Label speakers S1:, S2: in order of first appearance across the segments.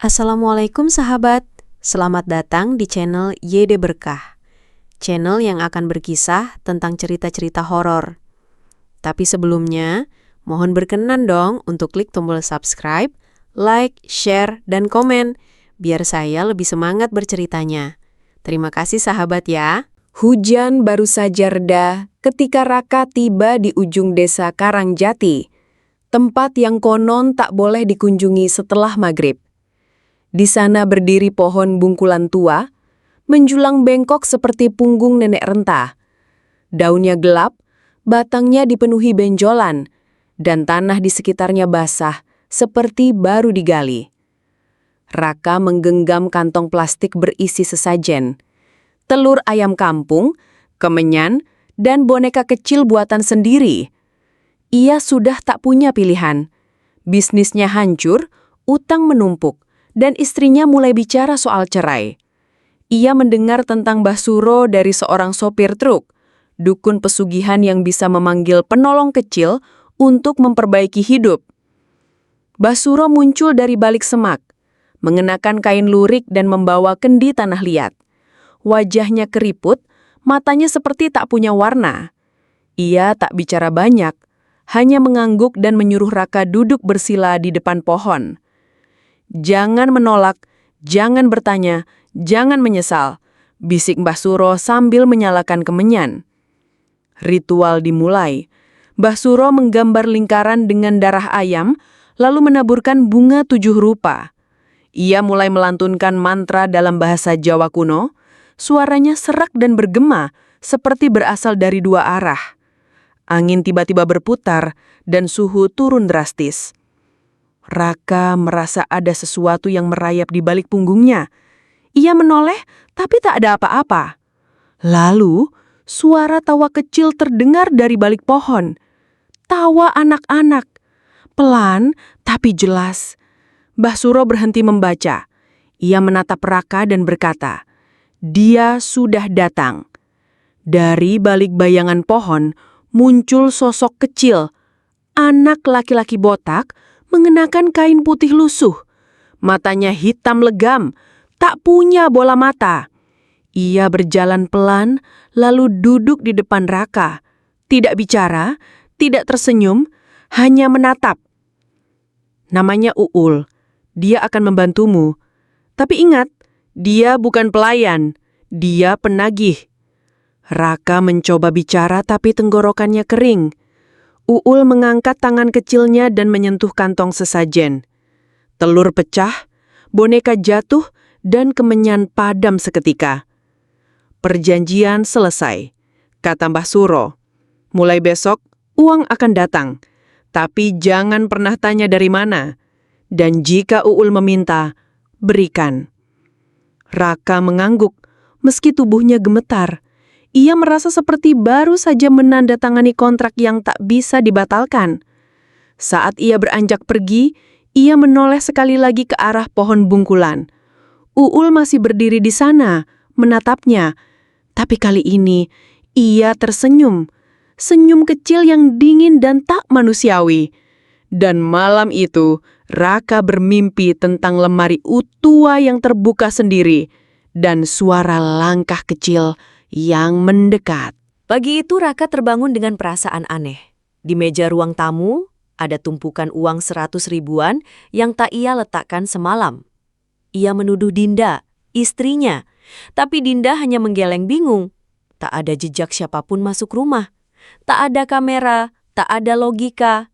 S1: Assalamualaikum sahabat, selamat datang di channel YD Berkah. Channel yang akan berkisah tentang cerita-cerita horor. Tapi sebelumnya, mohon berkenan dong untuk klik tombol subscribe, like, share, dan komen, biar saya lebih semangat berceritanya. Terima kasih sahabat ya.
S2: Hujan baru saja reda ketika Raka tiba di ujung desa Karangjati, tempat yang konon tak boleh dikunjungi setelah maghrib. Di sana berdiri pohon bungkulan tua, menjulang bengkok seperti punggung nenek renta. Daunnya gelap, batangnya dipenuhi benjolan, dan tanah di sekitarnya basah seperti baru digali. Raka menggenggam kantong plastik berisi sesajen, telur ayam kampung, kemenyan, dan boneka kecil buatan sendiri. Ia sudah tak punya pilihan. Bisnisnya hancur, utang menumpuk, dan istrinya mulai bicara soal cerai. Ia mendengar tentang Mbah Suro dari seorang sopir truk, dukun pesugihan yang bisa memanggil penolong kecil untuk memperbaiki hidup. Mbah Suro muncul dari balik semak, mengenakan kain lurik dan membawa kendi tanah liat. Wajahnya keriput, matanya seperti tak punya warna. Ia tak bicara banyak, hanya mengangguk dan menyuruh Raka duduk bersila di depan pohon. Jangan menolak, jangan bertanya, jangan menyesal, bisik Mbah Suro sambil menyalakan kemenyan. Ritual dimulai. Mbah Suro menggambar lingkaran dengan darah ayam, lalu menaburkan bunga 7 rupa. Ia mulai melantunkan mantra dalam bahasa Jawa kuno. Suaranya serak dan bergema, seperti berasal dari 2 arah. Angin tiba-tiba berputar, dan suhu turun drastis. Raka merasa ada sesuatu yang merayap di balik punggungnya. Ia menoleh, tapi tak ada apa-apa. Lalu, suara tawa kecil terdengar dari balik pohon. Tawa anak-anak. Pelan, tapi jelas. Mbah Suro berhenti membaca. Ia menatap Raka dan berkata, "Dia sudah datang." Dari balik bayangan pohon, muncul sosok kecil. Anak laki-laki botak, mengenakan kain putih lusuh. Matanya hitam legam, tak punya bola mata. Ia berjalan pelan, lalu duduk di depan Raka. Tidak bicara, tidak tersenyum, hanya menatap. Namanya Uul. Dia akan membantumu. Tapi ingat, dia bukan pelayan, dia penagih. Raka mencoba bicara tapi tenggorokannya kering. Uul mengangkat tangan kecilnya dan menyentuh kantong sesajen. Telur pecah, boneka jatuh, dan kemenyan padam seketika. Perjanjian selesai, kata Mbah Suro. Mulai besok, uang akan datang. Tapi jangan pernah tanya dari mana. Dan jika Uul meminta, berikan. Raka mengangguk, meski tubuhnya gemetar. Ia merasa seperti baru saja menandatangani kontrak yang tak bisa dibatalkan. Saat ia beranjak pergi, ia menoleh sekali lagi ke arah pohon bungkulan. Uul masih berdiri di sana, menatapnya. Tapi kali ini, ia tersenyum. Senyum kecil yang dingin dan tak manusiawi. Dan malam itu, Raka bermimpi tentang lemari utua yang terbuka sendiri dan suara langkah kecil yang mendekat.
S3: Pagi itu Raka terbangun dengan perasaan aneh. Di meja ruang tamu, ada tumpukan uang 100 ribuan yang tak ia letakkan semalam. Ia menuduh Dinda, istrinya. Tapi Dinda hanya menggeleng bingung. Tak ada jejak siapapun masuk rumah. Tak ada kamera, tak ada logika.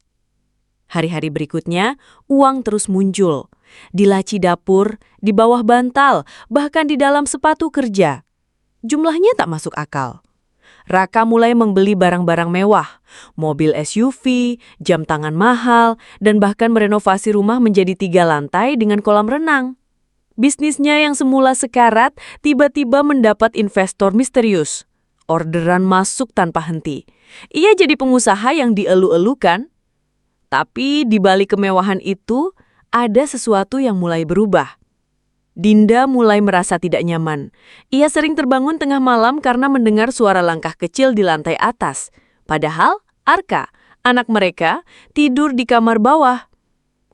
S3: Hari-hari berikutnya, uang terus muncul. Di laci dapur, di bawah bantal, bahkan di dalam sepatu kerja. Jumlahnya tak masuk akal. Raka mulai membeli barang-barang mewah, mobil SUV, jam tangan mahal, dan bahkan merenovasi rumah menjadi 3 lantai dengan kolam renang. Bisnisnya yang semula sekarat tiba-tiba mendapat investor misterius. Orderan masuk tanpa henti. Ia jadi pengusaha yang dielu-elukan. Tapi di balik kemewahan itu, ada sesuatu yang mulai berubah. Dinda mulai merasa tidak nyaman. Ia sering terbangun tengah malam karena mendengar suara langkah kecil di lantai atas. Padahal Arka, anak mereka, tidur di kamar bawah.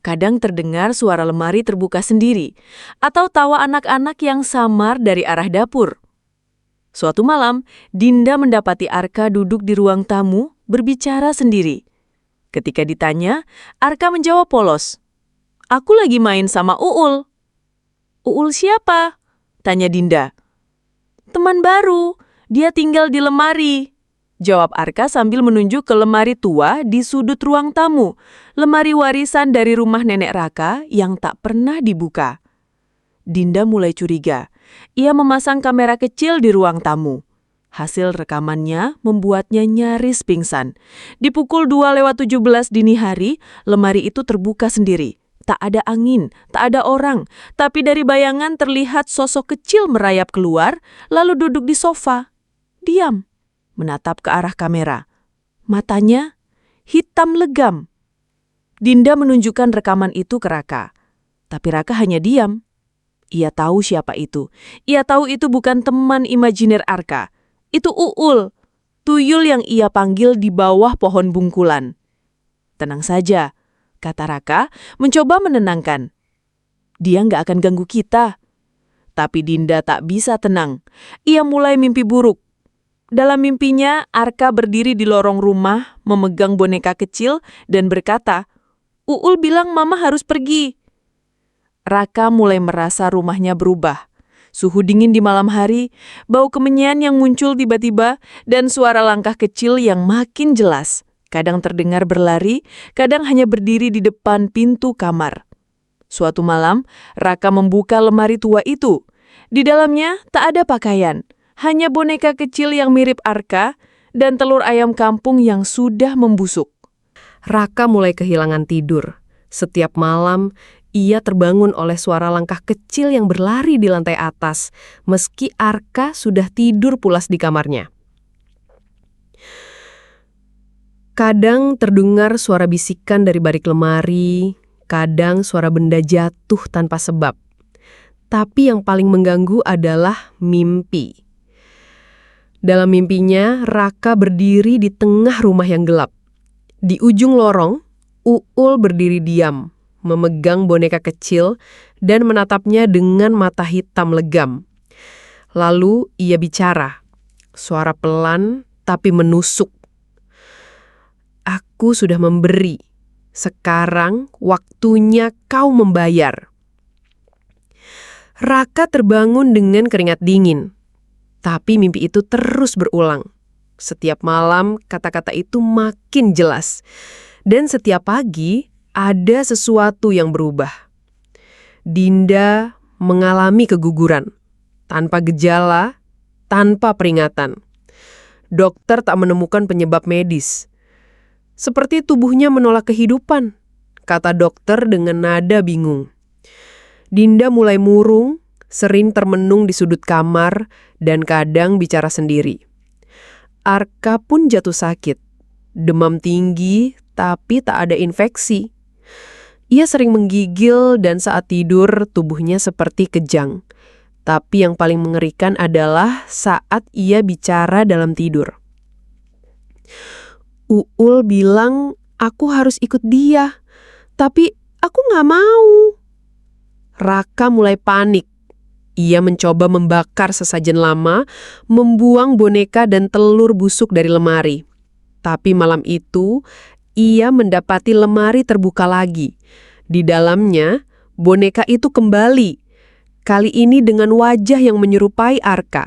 S3: Kadang terdengar suara lemari terbuka sendiri, atau tawa anak-anak yang samar dari arah dapur. Suatu malam, Dinda mendapati Arka duduk di ruang tamu, berbicara sendiri. Ketika ditanya, Arka menjawab polos, "Aku lagi main sama Uul." "Uul siapa?" tanya Dinda. "Teman baru, dia tinggal di lemari," jawab Arka sambil menunjuk ke lemari tua di sudut ruang tamu, lemari warisan dari rumah nenek Raka yang tak pernah dibuka. Dinda mulai curiga. Ia memasang kamera kecil di ruang tamu. Hasil rekamannya membuatnya nyaris pingsan. Di pukul 2:17 dini hari, lemari itu terbuka sendiri. Tak ada angin, tak ada orang, tapi dari bayangan terlihat sosok kecil merayap keluar, lalu duduk di sofa. Diam, menatap ke arah kamera. Matanya hitam legam. Dinda menunjukkan rekaman itu ke Raka. Tapi Raka hanya diam. Ia tahu siapa itu. Ia tahu itu bukan teman imajiner Arka. Itu Uul, tuyul yang ia panggil di bawah pohon bungkulan. "Tenang saja," kata Raka, mencoba menenangkan. "Dia nggak akan ganggu kita." Tapi Dinda tak bisa tenang. Ia mulai mimpi buruk. Dalam mimpinya, Arka berdiri di lorong rumah, memegang boneka kecil dan berkata, "Uul bilang mama harus pergi." Raka mulai merasa rumahnya berubah. Suhu dingin di malam hari, bau kemenyan yang muncul tiba-tiba, dan suara langkah kecil yang makin jelas. Kadang terdengar berlari, kadang hanya berdiri di depan pintu kamar. Suatu malam, Raka membuka lemari tua itu. Di dalamnya tak ada pakaian, hanya boneka kecil yang mirip Arka dan telur ayam kampung yang sudah membusuk.
S2: Raka mulai kehilangan tidur. Setiap malam, ia terbangun oleh suara langkah kecil yang berlari di lantai atas, meski Arka sudah tidur pulas di kamarnya. Kadang terdengar suara bisikan dari balik lemari, kadang suara benda jatuh tanpa sebab. Tapi yang paling mengganggu adalah mimpi. Dalam mimpinya, Raka berdiri di tengah rumah yang gelap. Di ujung lorong, Uul berdiri diam, memegang boneka kecil dan menatapnya dengan mata hitam legam. Lalu ia bicara, suara pelan tapi menusuk. "Aku sudah memberi. Sekarang waktunya kau membayar." Raka terbangun dengan keringat dingin. Tapi mimpi itu terus berulang. Setiap malam kata-kata itu makin jelas. Dan setiap pagi ada sesuatu yang berubah. Dinda mengalami keguguran. Tanpa gejala, tanpa peringatan. Dokter tak menemukan penyebab medis. "Seperti tubuhnya menolak kehidupan," kata dokter dengan nada bingung. Dinda mulai murung, sering termenung di sudut kamar, dan kadang bicara sendiri. Arka pun jatuh sakit. Demam tinggi, tapi tak ada infeksi. Ia sering menggigil dan saat tidur tubuhnya seperti kejang. Tapi yang paling mengerikan adalah saat ia bicara dalam tidur. "Uul bilang aku harus ikut dia, tapi aku nggak mau." Raka mulai panik. Ia mencoba membakar sesajen lama, membuang boneka dan telur busuk dari lemari. Tapi malam itu, ia mendapati lemari terbuka lagi. Di dalamnya, boneka itu kembali. Kali ini dengan wajah yang menyerupai Arka.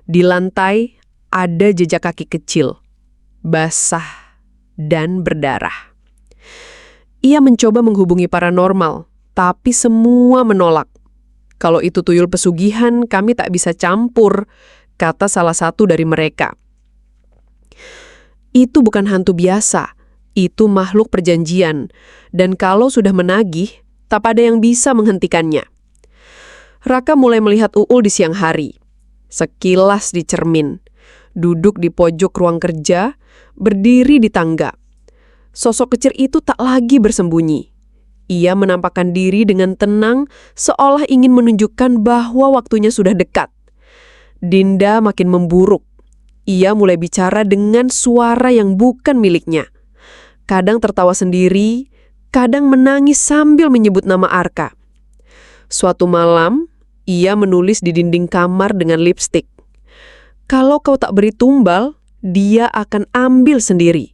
S2: Di lantai, ada jejak kaki kecil, basah dan berdarah. Ia mencoba menghubungi paranormal, tapi semua menolak. "Kalau itu tuyul pesugihan, kami tak bisa campur," kata salah satu dari mereka. "Itu bukan hantu biasa, itu makhluk perjanjian, dan kalau sudah menagih, tak ada yang bisa menghentikannya." Raka mulai melihat Uul di siang hari. Sekilas di cermin, duduk di pojok ruang kerja, berdiri di tangga. Sosok kecil itu tak lagi bersembunyi. Ia menampakkan diri dengan tenang, seolah ingin menunjukkan bahwa waktunya sudah dekat. Dinda makin memburuk. Ia mulai bicara dengan suara yang bukan miliknya. Kadang tertawa sendiri, kadang menangis sambil menyebut nama Arka. Suatu malam, ia menulis di dinding kamar dengan lipstik. Kalau kau tak beri tumbal, dia akan ambil sendiri.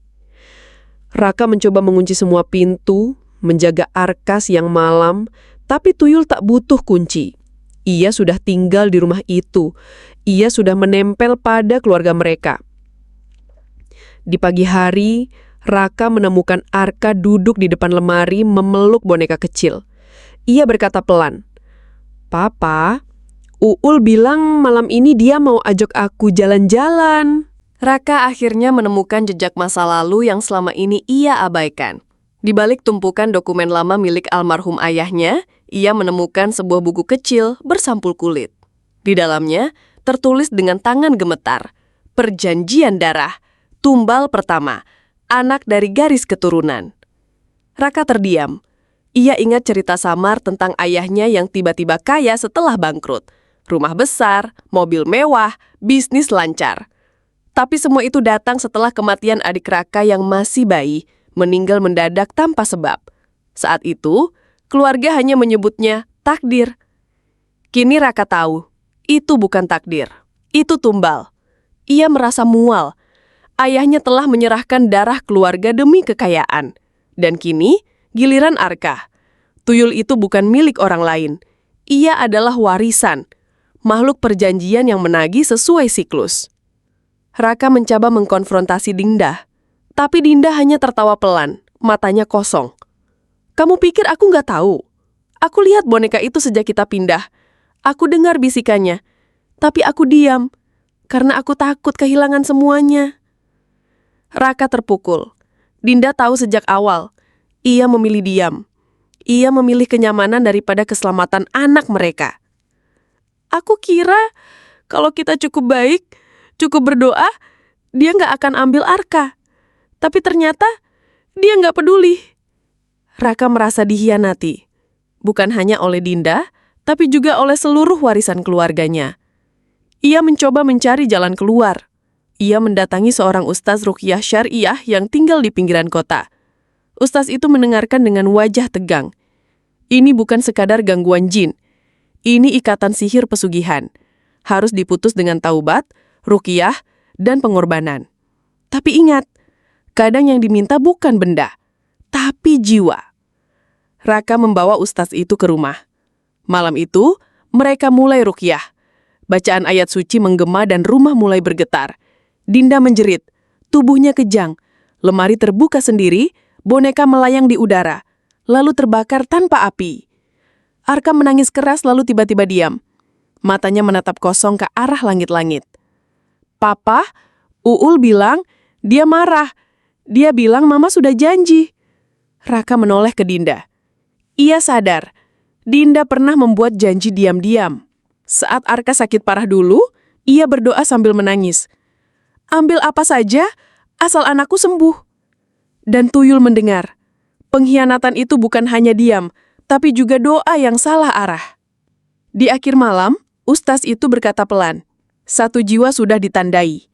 S2: Raka mencoba mengunci semua pintu, menjaga Arka siang malam, tapi tuyul tak butuh kunci. Ia sudah tinggal di rumah itu. Ia sudah menempel pada keluarga mereka. Di pagi hari, Raka menemukan Arka duduk di depan lemari memeluk boneka kecil. Ia berkata pelan, "Papa, Uul bilang malam ini dia mau ajak aku jalan-jalan."
S4: Raka akhirnya menemukan jejak masa lalu yang selama ini ia abaikan. Di balik tumpukan dokumen lama milik almarhum ayahnya, ia menemukan sebuah buku kecil bersampul kulit. Di dalamnya tertulis dengan tangan gemetar, "Perjanjian darah, tumbal pertama, anak dari garis keturunan." Raka terdiam. Ia ingat cerita samar tentang ayahnya yang tiba-tiba kaya setelah bangkrut. Rumah besar, mobil mewah, bisnis lancar. Tapi semua itu datang setelah kematian adik Raka yang masih bayi, meninggal mendadak tanpa sebab. Saat itu, keluarga hanya menyebutnya takdir. Kini Raka tahu, itu bukan takdir. Itu tumbal. Ia merasa mual. Ayahnya telah menyerahkan darah keluarga demi kekayaan. Dan kini, giliran Arka. Tuyul itu bukan milik orang lain. Ia adalah warisan. Makhluk perjanjian yang menagih sesuai siklus. Raka mencoba mengkonfrontasi Dinda. Tapi Dinda hanya tertawa pelan, matanya kosong. "Kamu pikir aku nggak tahu? Aku lihat boneka itu sejak kita pindah. Aku dengar bisikannya. Tapi aku diam, karena aku takut kehilangan semuanya." Raka terpukul. Dinda tahu sejak awal. Ia memilih diam. Ia memilih kenyamanan daripada keselamatan anak mereka. "Aku kira kalau kita cukup baik, cukup berdoa, dia nggak akan ambil Arka. Tapi ternyata dia nggak peduli." Raka merasa dihianati. Bukan hanya oleh Dinda, tapi juga oleh seluruh warisan keluarganya. Ia mencoba mencari jalan keluar. Ia mendatangi seorang ustaz ruqyah syariah yang tinggal di pinggiran kota. Ustaz itu mendengarkan dengan wajah tegang. Ini bukan sekadar gangguan jin. Ini ikatan sihir pesugihan. Harus diputus dengan taubat, ruqyah, dan pengorbanan. Tapi ingat, kadang yang diminta bukan benda, tapi jiwa. Raka membawa ustaz itu ke rumah. Malam itu, mereka mulai ruqyah. Bacaan ayat suci menggema dan rumah mulai bergetar. Dinda menjerit, tubuhnya kejang. Lemari terbuka sendiri, boneka melayang di udara, lalu terbakar tanpa api. Arka menangis keras lalu tiba-tiba diam. Matanya menatap kosong ke arah langit-langit. "Papa, Uul bilang dia marah. Dia bilang mama sudah janji." Raka menoleh ke Dinda. Ia sadar, Dinda pernah membuat janji diam-diam. Saat Arka sakit parah dulu, ia berdoa sambil menangis. "Ambil apa saja, asal anakku sembuh." Dan tuyul mendengar. Pengkhianatan itu bukan hanya diam, tapi juga doa yang salah arah. Di akhir malam, ustaz itu berkata pelan, "Satu jiwa sudah ditandai.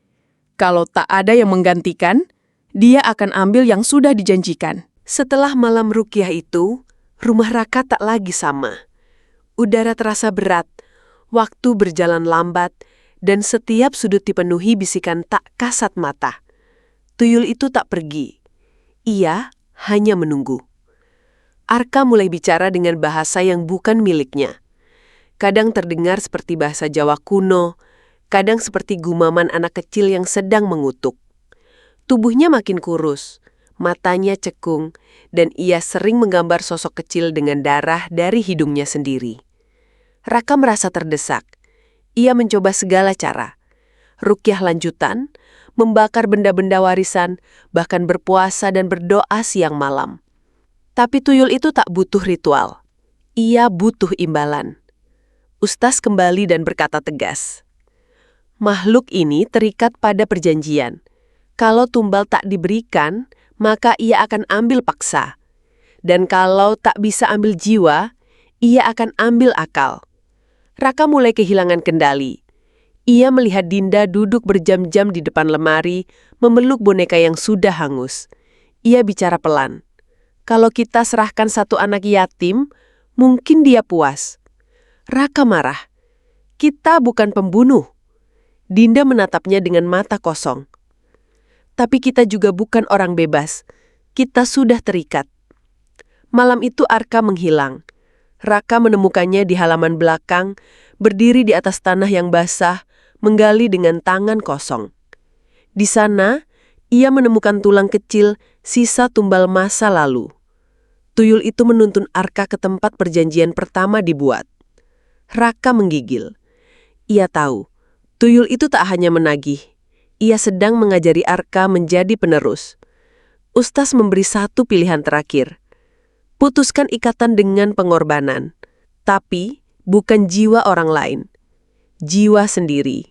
S4: Kalau tak ada yang menggantikan, dia akan ambil yang sudah dijanjikan."
S1: Setelah malam ruqyah itu, rumah Raka tak lagi sama. Udara terasa berat, waktu berjalan lambat, dan setiap sudut dipenuhi bisikan tak kasat mata. Tuyul itu tak pergi. Ia hanya menunggu. Arka mulai bicara dengan bahasa yang bukan miliknya. Kadang terdengar seperti bahasa Jawa kuno, kadang seperti gumaman anak kecil yang sedang mengutuk. Tubuhnya makin kurus, matanya cekung, dan ia sering menggambar sosok kecil dengan darah dari hidungnya sendiri. Raka merasa terdesak. Ia mencoba segala cara. Ruqyah lanjutan, membakar benda-benda warisan, bahkan berpuasa dan berdoa siang malam. Tapi tuyul itu tak butuh ritual. Ia butuh imbalan. Ustaz kembali dan berkata tegas, "Makhluk ini terikat pada perjanjian. Kalau tumbal tak diberikan, maka ia akan ambil paksa. Dan kalau tak bisa ambil jiwa, ia akan ambil akal." Raka mulai kehilangan kendali. Ia melihat Dinda duduk berjam-jam di depan lemari, memeluk boneka yang sudah hangus. Ia bicara pelan,
S2: Kalau kita serahkan satu anak yatim, mungkin dia puas. Raka marah. Kita bukan pembunuh. Dinda menatapnya dengan mata kosong. Tapi kita juga bukan orang bebas. Kita sudah terikat. Malam itu Arka menghilang. Raka menemukannya di halaman belakang, berdiri di atas tanah yang basah, menggali dengan tangan kosong. Di sana, ia menemukan tulang kecil, sisa tumbal masa lalu. Tuyul itu menuntun Arka ke tempat perjanjian pertama dibuat. Raka menggigil. Ia tahu, tuyul itu tak hanya menagih. Ia sedang mengajari Arka menjadi penerus. Ustaz memberi satu pilihan terakhir. Putuskan ikatan dengan pengorbanan. Tapi bukan jiwa orang lain. Jiwa sendiri.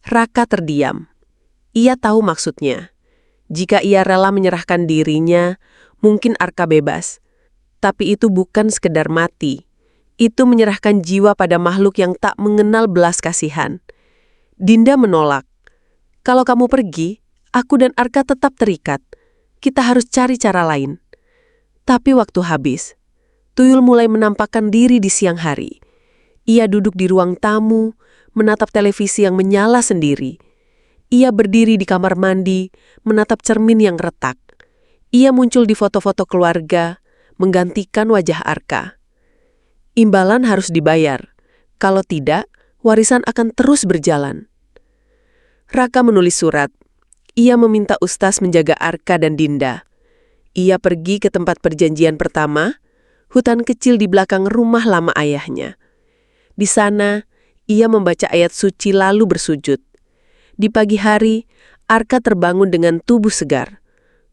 S2: Raka terdiam. Ia tahu maksudnya. Jika ia rela menyerahkan dirinya, mungkin Arka bebas. Tapi itu bukan sekedar mati. Itu menyerahkan jiwa pada makhluk yang tak mengenal belas kasihan. Dinda menolak. Kalau kamu pergi, aku dan Arka tetap terikat. Kita harus cari cara lain. Tapi waktu habis. Tuyul mulai menampakkan diri di siang hari. Ia duduk di ruang tamu, menatap televisi yang menyala sendiri. Ia berdiri di kamar mandi, menatap cermin yang retak. Ia muncul di foto-foto keluarga, menggantikan wajah Arka. Imbalan harus dibayar. Kalau tidak, warisan akan terus berjalan. Raka menulis surat. Ia meminta Ustaz menjaga Arka dan Dinda. Ia pergi ke tempat perjanjian pertama, hutan kecil di belakang rumah lama ayahnya. Di sana, ia membaca ayat suci lalu bersujud. Di pagi hari, Arka terbangun dengan tubuh segar.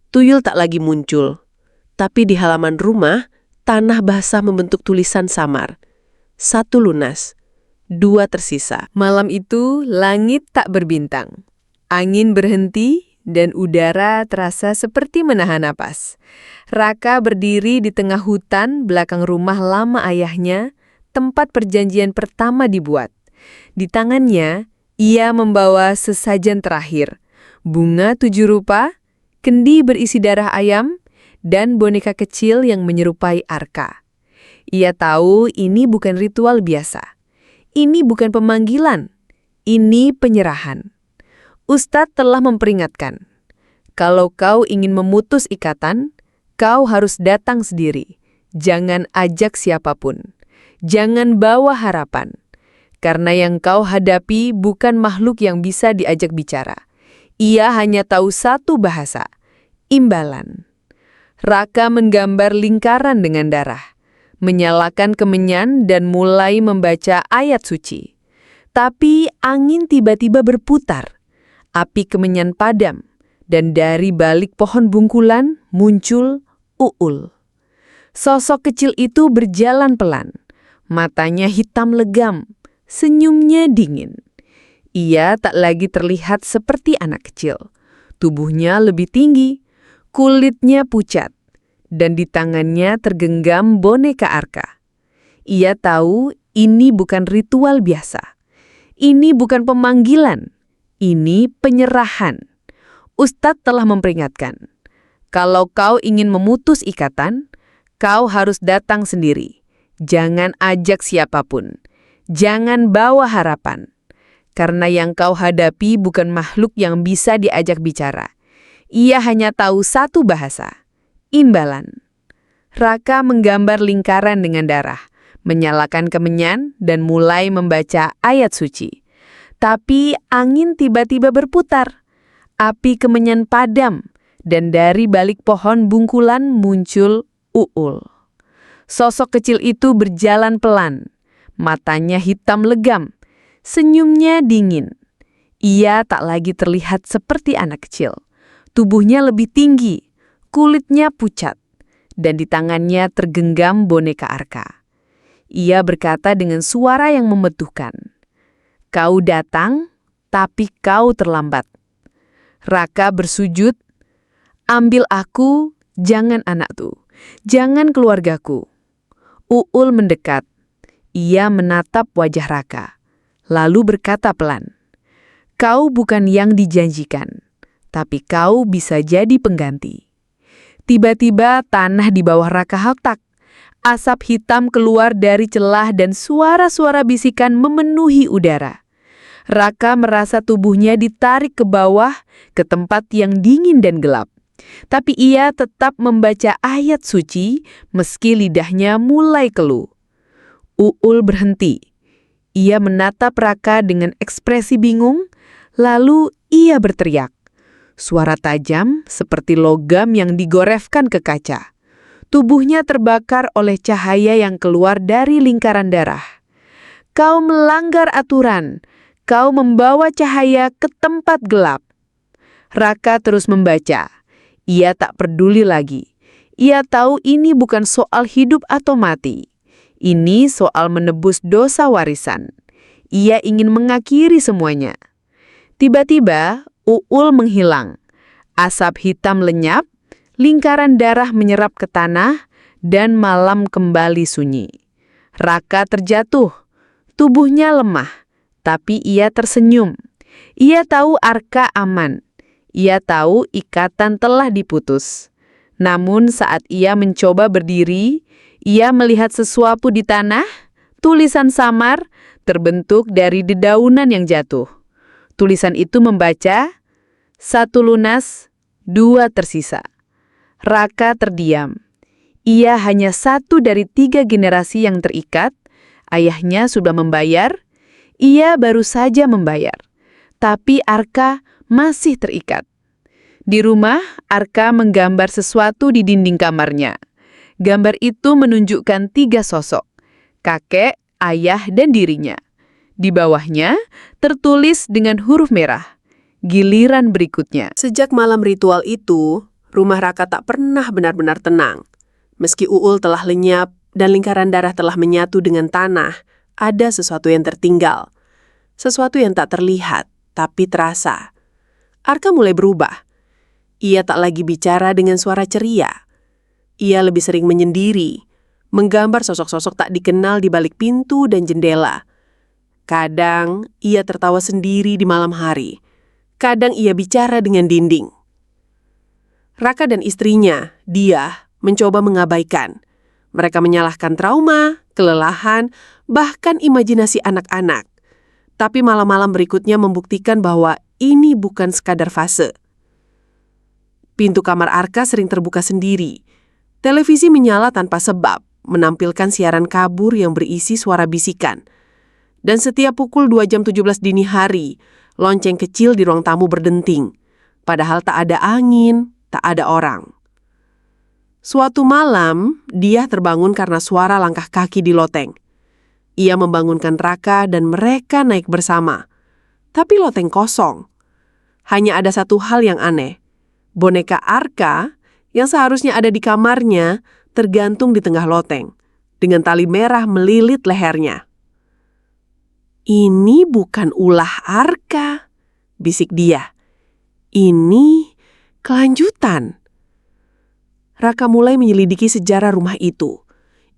S2: Tuyul tak lagi muncul. Tapi di halaman rumah, tanah basah membentuk tulisan samar. 1 lunas, 2 tersisa.
S1: Malam itu, langit tak berbintang. Angin berhenti dan udara terasa seperti menahan napas. Raka berdiri di tengah hutan belakang rumah lama ayahnya, tempat perjanjian pertama dibuat. Di tangannya, ia membawa sesajen terakhir, bunga 7 rupa, kendi berisi darah ayam, dan boneka kecil yang menyerupai Arka. Ia tahu ini bukan ritual biasa. Ini bukan pemanggilan. Ini penyerahan. Ustadz telah memperingatkan, kalau kau ingin memutus ikatan, kau harus datang sendiri. Jangan ajak siapapun. Jangan bawa harapan. Karena yang kau hadapi bukan makhluk yang bisa diajak bicara. Ia hanya tahu satu bahasa, imbalan. Raka menggambar lingkaran dengan darah, menyalakan kemenyan dan mulai membaca ayat suci. Tapi angin tiba-tiba berputar. Api kemenyan padam, dan dari balik pohon bungkulan muncul Uul. Sosok kecil itu berjalan pelan. Matanya hitam legam, senyumnya dingin. Ia tak lagi terlihat seperti anak kecil. Tubuhnya lebih tinggi, kulitnya pucat, dan di tangannya tergenggam boneka Arka. Ia tahu ini bukan ritual biasa. Ini bukan pemanggilan. Ini penyerahan. Ustadz telah memperingatkan, kalau kau ingin memutus ikatan, kau harus datang sendiri. Jangan ajak siapapun. Jangan bawa harapan. Karena yang kau hadapi bukan makhluk yang bisa diajak bicara. Ia hanya tahu satu bahasa, imbalan. Raka menggambar lingkaran dengan darah, menyalakan kemenyan, dan mulai membaca ayat suci. Tapi angin tiba-tiba berputar. Api kemenyan padam, dan dari balik pohon bungkulan muncul Uul. Sosok kecil itu berjalan pelan. Matanya hitam legam, senyumnya dingin. Ia tak lagi terlihat seperti anak kecil. Tubuhnya lebih tinggi, kulitnya pucat, dan di tangannya tergenggam boneka Arka. Ia berkata dengan suara yang membetuhkan, kau datang, tapi kau terlambat. Raka bersujud, ambil aku, jangan anakku, jangan keluargaku. Uul mendekat. Ia menatap wajah Raka, lalu berkata pelan, kau bukan yang dijanjikan, tapi kau bisa jadi pengganti.
S2: Tiba-tiba tanah di bawah Raka retak. Asap hitam keluar dari celah dan suara-suara bisikan memenuhi udara. Raka merasa tubuhnya ditarik ke bawah, ke tempat yang dingin dan gelap. Tapi ia tetap membaca ayat suci meski lidahnya mulai keluh. Uul berhenti. Ia menatap Raka dengan ekspresi bingung, lalu ia berteriak. Suara tajam seperti logam yang digorefkan ke kaca. Tubuhnya terbakar oleh cahaya yang keluar dari lingkaran darah. Kau melanggar aturan. Kau membawa cahaya ke tempat gelap. Raka terus membaca. Ia tak peduli lagi. Ia tahu ini bukan soal hidup atau mati. Ini soal menebus dosa warisan. Ia ingin mengakhiri semuanya. Tiba-tiba, Uul menghilang. Asap hitam lenyap, lingkaran darah menyerap ke tanah, dan malam kembali sunyi. Raka terjatuh. Tubuhnya lemah, tapi ia tersenyum. Ia tahu Arka aman. Ia tahu ikatan telah diputus. Namun saat ia mencoba berdiri, ia melihat sesuatu di tanah, tulisan samar, terbentuk dari dedaunan yang jatuh. Tulisan itu membaca, 1 lunas, 2 tersisa. Raka terdiam. Ia hanya 1 dari 3 generasi yang terikat. Ayahnya sudah membayar, ia baru saja membayar. Tapi Arka masih terikat. Di rumah, Arka menggambar sesuatu di dinding kamarnya. Gambar itu menunjukkan 3 sosok, kakek, ayah, dan dirinya. Di bawahnya tertulis dengan huruf merah, giliran berikutnya.
S1: Sejak malam ritual itu, rumah Raka tak pernah benar-benar tenang. Meski Uul telah lenyap dan lingkaran darah telah menyatu dengan tanah, ada sesuatu yang tertinggal. Sesuatu yang tak terlihat, tapi terasa. Arka mulai berubah. Ia tak lagi bicara dengan suara ceria. Ia lebih sering menyendiri, menggambar sosok-sosok tak dikenal di balik pintu dan jendela. Kadang ia tertawa sendiri di malam hari. Kadang ia bicara dengan dinding. Raka dan istrinya, Dia, mencoba mengabaikan. Mereka menyalahkan trauma, kelelahan, bahkan imajinasi anak-anak. Tapi malam-malam berikutnya membuktikan bahwa ini bukan sekadar fase. Pintu kamar Arka sering terbuka sendiri. Televisi menyala tanpa sebab, menampilkan siaran kabur yang berisi suara bisikan. Dan setiap pukul 2 jam 17 dini hari, lonceng kecil di ruang tamu berdenting. Padahal tak ada angin, tak ada orang. Suatu malam, Dia terbangun karena suara langkah kaki di loteng. Ia membangunkan Raka dan mereka naik bersama. Tapi loteng kosong. Hanya ada satu hal yang aneh. Boneka Arka yang seharusnya ada di kamarnya tergantung di tengah loteng, dengan tali merah melilit lehernya. "Ini bukan ulah Arka," bisik Dia. "Ini kelanjutan." Raka mulai menyelidiki sejarah rumah itu.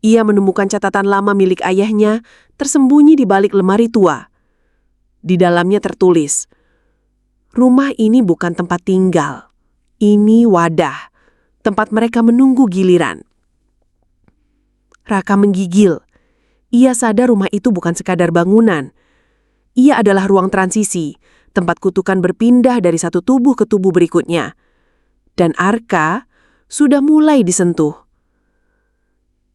S1: Ia menemukan catatan lama milik ayahnya tersembunyi di balik lemari tua. Di dalamnya tertulis, "Rumah ini bukan tempat tinggal. Ini wadah, tempat mereka menunggu giliran." Raka menggigil. Ia sadar rumah itu bukan sekadar bangunan. Ia adalah ruang transisi, tempat kutukan berpindah dari satu tubuh ke tubuh berikutnya. Dan Arka sudah mulai disentuh.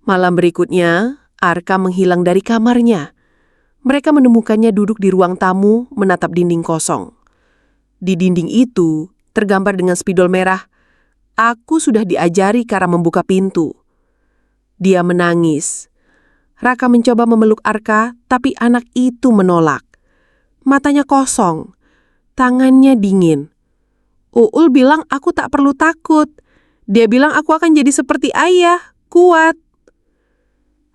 S1: Malam berikutnya, Arka menghilang dari kamarnya. Mereka menemukannya duduk di ruang tamu menatap dinding kosong. Di dinding itu tergambar dengan spidol merah, "Aku sudah diajari cara membuka pintu." Dia menangis. Raka mencoba memeluk Arka, tapi anak itu menolak. Matanya kosong, tangannya dingin. "Uul bilang aku tak perlu takut. Dia bilang aku akan jadi seperti ayah, kuat."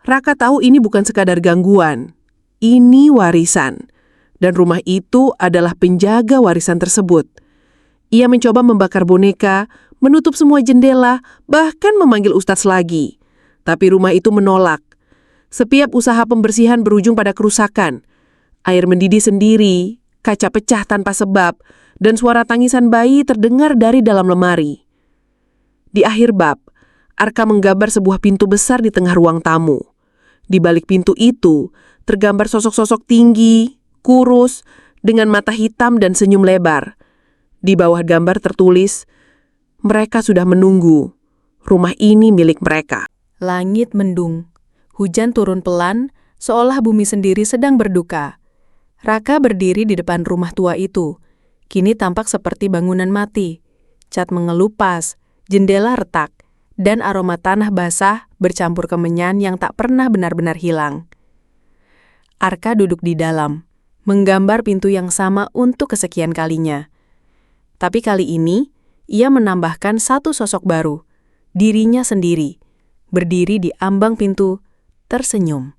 S1: Raka tahu ini bukan sekadar gangguan. Ini warisan. Dan rumah itu adalah penjaga warisan tersebut. Ia mencoba membakar boneka, menutup semua jendela, bahkan memanggil ustadz lagi. Tapi rumah itu menolak. Setiap usaha pembersihan berujung pada kerusakan. Air mendidih sendiri, kaca pecah tanpa sebab, dan suara tangisan bayi terdengar dari dalam lemari.
S5: Di akhir bab, Arka menggambar sebuah pintu besar di tengah ruang tamu. Di balik pintu itu, tergambar sosok-sosok tinggi, kurus, dengan mata hitam dan senyum lebar. Di bawah gambar tertulis, mereka sudah menunggu. Rumah ini milik mereka.
S2: Langit mendung. Hujan turun pelan, seolah bumi sendiri sedang berduka. Raka berdiri di depan rumah tua itu. Kini tampak seperti bangunan mati. Cat mengelupas, jendela retak, dan aroma tanah basah bercampur kemenyan yang tak pernah benar-benar hilang. Arka duduk di dalam, menggambar pintu yang sama untuk kesekian kalinya. Tapi kali ini, ia menambahkan satu sosok baru, dirinya sendiri, berdiri di ambang pintu, tersenyum.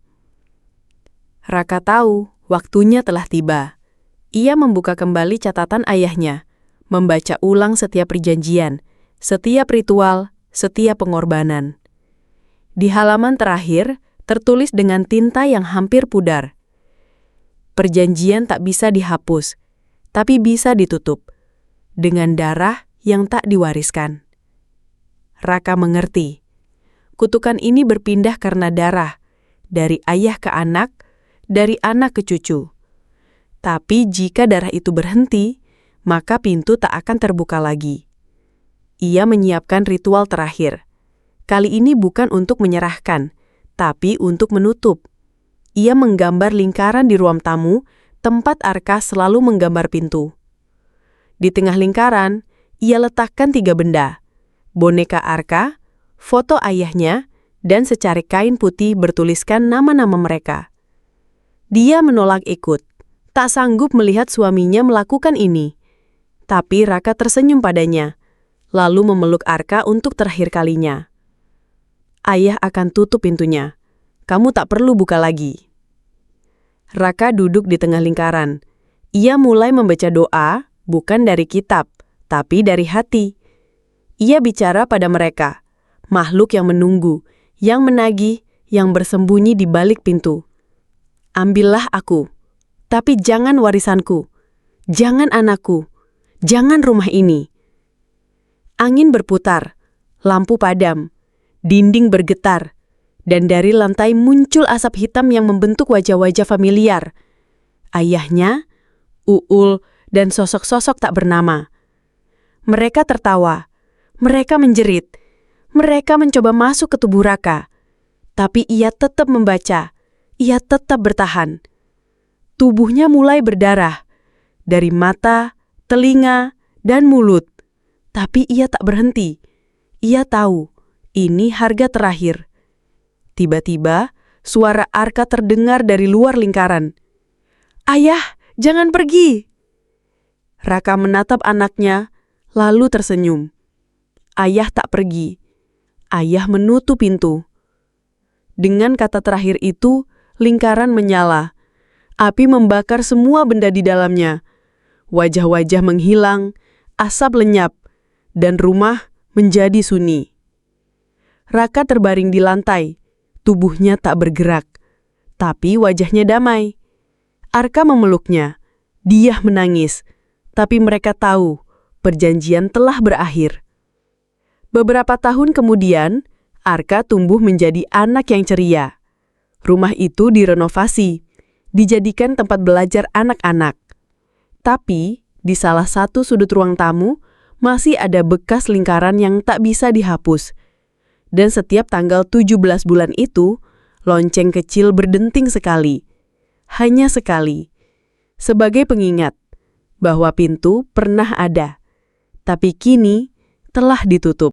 S2: Raka tahu waktunya telah tiba. Ia membuka kembali catatan ayahnya, membaca ulang setiap perjanjian, setiap ritual, setiap pengorbanan. Di halaman terakhir, tertulis dengan tinta yang hampir pudar. Perjanjian tak bisa dihapus, tapi bisa ditutup, dengan darah yang tak diwariskan. Raka mengerti. Kutukan ini berpindah karena darah, dari ayah ke anak, dari anak ke cucu. Tapi jika darah itu berhenti, maka pintu tak akan terbuka lagi. Ia menyiapkan ritual terakhir. Kali ini bukan untuk menyerahkan, tapi untuk menutup. Ia menggambar lingkaran di ruang tamu, tempat Arka selalu menggambar pintu. Di tengah lingkaran, ia letakkan 3 benda. Boneka Arka, foto ayahnya, dan secarik kain putih bertuliskan nama-nama mereka. Dia menolak ikut, tak sanggup melihat suaminya melakukan ini. Tapi Raka tersenyum padanya, lalu memeluk Arka untuk terakhir kalinya. Ayah akan tutup pintunya. Kamu tak perlu buka lagi. Raka duduk di tengah lingkaran. Ia mulai membaca doa, bukan dari kitab, tapi dari hati. Ia bicara pada mereka, makhluk yang menunggu, yang menagih, yang bersembunyi di balik pintu. Ambillah aku, tapi jangan warisanku, jangan anakku, jangan rumah ini. Angin berputar, lampu padam, dinding bergetar, dan dari lantai muncul asap hitam yang membentuk wajah-wajah familiar. Ayahnya, Uul, dan sosok-sosok tak bernama. Mereka tertawa, mereka menjerit, mereka mencoba masuk ke tubuh Raka. Tapi ia tetap membaca, ia tetap bertahan. Tubuhnya mulai berdarah, dari mata, telinga, dan mulut. Tapi ia tak berhenti. Ia tahu, ini harga terakhir. Tiba-tiba, suara Arka terdengar dari luar lingkaran. Ayah, jangan pergi! Raka menatap anaknya, lalu tersenyum. Ayah tak pergi. Ayah menutup pintu. Dengan kata terakhir itu, lingkaran menyala. Api membakar semua benda di dalamnya. Wajah-wajah menghilang, asap lenyap, dan rumah menjadi sunyi. Raka terbaring di lantai, tubuhnya tak bergerak, tapi wajahnya damai. Arka memeluknya, dia menangis, tapi mereka tahu perjanjian telah berakhir. Beberapa tahun kemudian, Arka tumbuh menjadi anak yang ceria. Rumah itu direnovasi, dijadikan tempat belajar anak-anak. Tapi, di salah satu sudut ruang tamu, masih ada bekas lingkaran yang tak bisa dihapus. Dan setiap tanggal 17 bulan itu, lonceng kecil berdenting sekali. Hanya sekali. Sebagai pengingat bahwa pintu pernah ada, tapi kini telah ditutup.